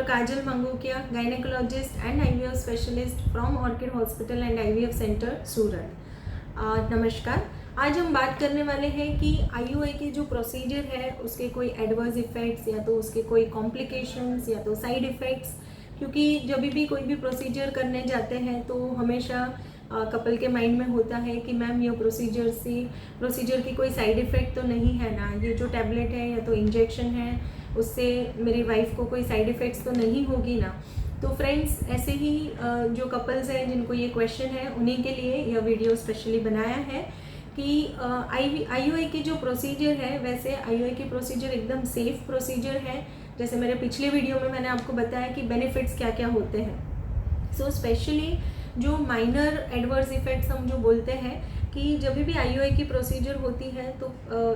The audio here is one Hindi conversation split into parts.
Kajal Mangukiya, gynaecologist and IVF specialist from orchid hospital and IVF centre Surat. नमस्कार। आज हम बात करने वाले हैं कि IUI के जो प्रोसीजर है उसके कोई एडवर्स इफ़ेक्ट्स या तो उसके कोई कॉम्प्लिकेशंस या तो साइड इफ़ेक्ट्स। क्योंकि जब भी कोई भी प्रोसीजर करने जाते हैं तो हमेशा कपल के माइंड में होता है कि मैम ये प्रोसीजर की कोई साइड इफ़ेक्ट तो नहीं है ना, ये जो टैबलेट है या तो इंजेक्शन है उससे मेरी वाइफ को कोई साइड इफ़ेक्ट्स तो नहीं होगी ना। तो फ्रेंड्स, ऐसे ही जो कपल्स हैं जिनको ये क्वेश्चन है उन्हीं के लिए यह वीडियो स्पेशली बनाया है कि IUI के जो प्रोसीजर है, वैसे IUI के प्रोसीजर एकदम सेफ प्रोसीजर है। जैसे मेरे पिछले वीडियो में मैंने आपको बताया कि बेनिफिट्स क्या क्या होते हैं। सो स्पेशली जो माइनर एडवर्स इफ़ेक्ट्स हम जो बोलते हैं कि जब भी IUI की प्रोसीजर होती है तो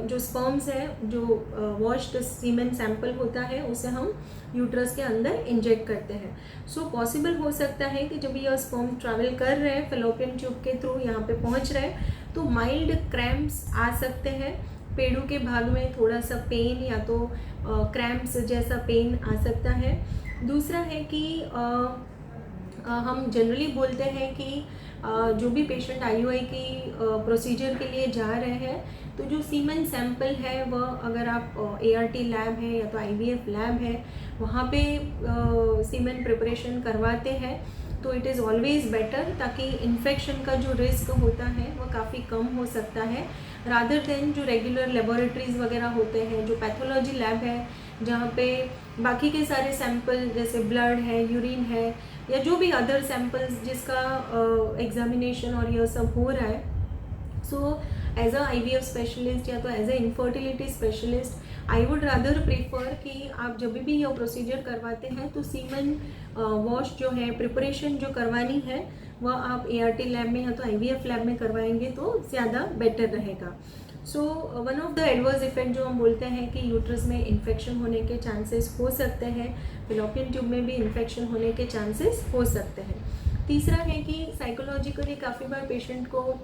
जो स्पर्म्स है, जो वॉश्ड सीमेन सैंपल होता है, उसे हम यूट्रस के अंदर इंजेक्ट करते हैं। सो पॉसिबल हो सकता है कि जब यह स्पर्म ट्रैवल कर रहे हैं फैलोपियन ट्यूब के थ्रू यहाँ पे पहुँच रहे हैं तो माइल्ड क्रैम्प्स आ सकते हैं। पेड़ों के भाग में थोड़ा सा पेन या तो क्रैम्प्स जैसा पेन आ सकता है। दूसरा है कि हम जनरली बोलते हैं कि जो भी पेशेंट IUI की प्रोसीजर के लिए जा रहे हैं तो जो सीमेन सैंपल है वह अगर आप ART लैब है या तो IVF लैब है वहाँ पे सीमेन प्रिपरेशन करवाते हैं तो इट इज़ ऑलवेज़ बेटर, ताकि इन्फेक्शन का जो रिस्क होता है वह काफ़ी कम हो सकता है रादर देन जो रेगुलर लेबोरेटरीज़ वगैरह होते हैं, जो पैथोलॉजी लैब है जहाँ पे बाकी के सारे सैंपल जैसे ब्लड है, यूरिन है या जो भी अदर सैंपल्स जिसका एग्जामिनेशन और यह सब हो रहा है। So as a IVF specialist या तो as a infertility specialist I would rather prefer कि आप जब भी यह प्रोसीजर करवाते हैं तो सीमन वॉश जो है, प्रिपरेशन जो करवानी है वह आप ART लैब में या तो IVF लैब में करवाएंगे तो ज़्यादा बेटर रहेगा। So one of the adverse effect जो हम बोलते हैं कि यूट्रस में इन्फेक्शन होने के चांसेस हो सकते हैं, फैलोपियन ट्यूब में भी इन्फेक्शन होने के चांसेस हो सकते हैं। तीसरा है कि साइकोलॉजिकली काफ़ी बार पेशेंट को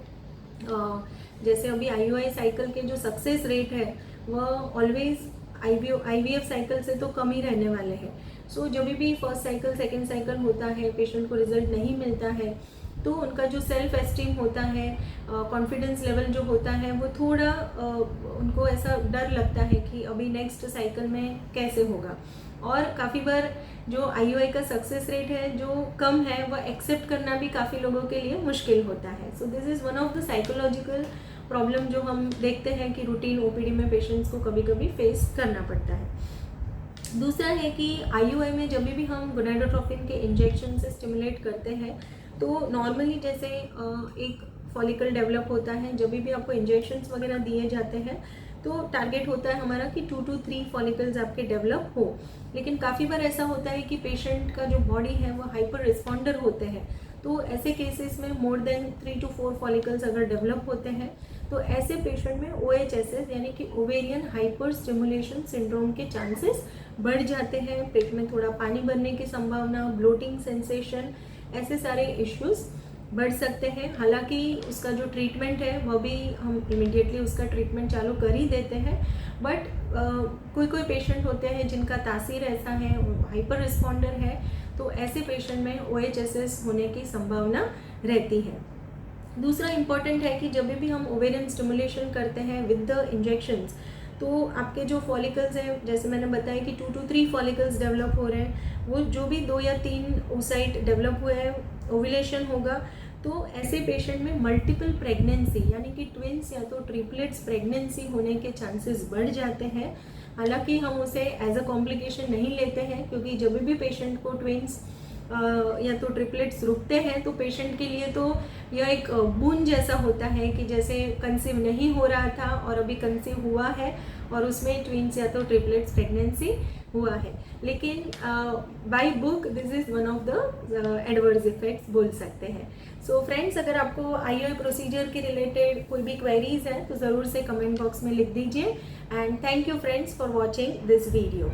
जैसे अभी IUI साइकिल के जो सक्सेस रेट है वह ऑलवेज IVF साइकिल से तो कम ही रहने वाले हैं। सो जब भी फर्स्ट साइकिल सेकेंड साइकिल होता है, पेशेंट को रिजल्ट नहीं मिलता है तो उनका जो सेल्फ एस्टीम होता है, कॉन्फिडेंस लेवल जो होता है वो थोड़ा उनको ऐसा डर लगता है कि अभी नेक्स्ट साइकिल में कैसे होगा। और काफ़ी बार जो IUI का सक्सेस रेट है जो कम है वह एक्सेप्ट करना भी काफ़ी लोगों के लिए मुश्किल होता है। So this is one of the psychological problem जो हम देखते हैं कि रूटीन OPD में पेशेंट्स को कभी कभी फेस करना पड़ता है। दूसरा है कि IUI में जब भी हम गोनाडोट्रोपिन के इंजेक्शन से स्टिमुलेट करते हैं तो नॉर्मली जैसे एक फॉलिकल डेवलप होता है, जब भी आपको इंजेक्शंस वगैरह दिए जाते हैं तो टारगेट होता है हमारा कि 2 to 3 फॉलिकल्स आपके डेवलप हो। लेकिन काफ़ी बार ऐसा होता है कि पेशेंट का जो बॉडी है वो हाइपर रिस्पॉन्डर होते हैं, तो ऐसे केसेस में मोर देन 3 to 4 फॉलिकल्स अगर डेवलप होते हैं तो ऐसे पेशेंट में OHSS यानी कि ओवेरियन हाइपर स्टिमुलेशन सिंड्रोम के चांसेस बढ़ जाते हैं। पेट में थोड़ा पानी भरने की संभावना, ब्लोटिंग सेंसेशन, ऐसे सारे इश्यूज बढ़ सकते हैं। हालांकि उसका जो ट्रीटमेंट है वह भी हम इमिडिएटली उसका ट्रीटमेंट चालू कर ही देते हैं, बट कोई पेशेंट होते हैं जिनका तासीर ऐसा है, हाइपर रिस्पॉन्डर है, तो ऐसे पेशेंट में OHSS होने की संभावना रहती है। दूसरा इम्पॉर्टेंट है कि जब भी हम ओवेरियन स्टिमुलेशन करते हैं विद द इंजेक्शंस तो आपके जो फॉलिकल्स हैं, जैसे मैंने बताया कि 2 to 3 फॉलिकल्स डेवलप हो रहे हैं, वो जो भी 2 या 3 ओसाइट डेवलप हुए हैं, ओव्यूलेशन होगा, तो ऐसे पेशेंट में मल्टीपल प्रेगनेंसी यानी कि ट्विंस या तो ट्रिपलेट्स प्रेगनेंसी होने के चांसेस बढ़ जाते हैं। हालांकि हम उसे एज अ कॉम्प्लिकेशन नहीं लेते हैं, क्योंकि जब भी पेशेंट को ट्विंस या तो ट्रिपलेट्स रुकते हैं तो पेशेंट के लिए तो यह एक बूंद जैसा होता है कि जैसे कंसीव नहीं हो रहा था और अभी कंसीव हुआ है और उसमें ट्विंस या तो ट्रिपलेट्स प्रेगनेंसी हुआ है। लेकिन by book this is one of the adverse effects बोल सकते हैं। सो फ्रेंड्स, अगर आपको IUI प्रोसीजर के रिलेटेड कोई भी क्वेरीज है तो ज़रूर से कमेंट बॉक्स में लिख दीजिए। And thank you friends for watching this video.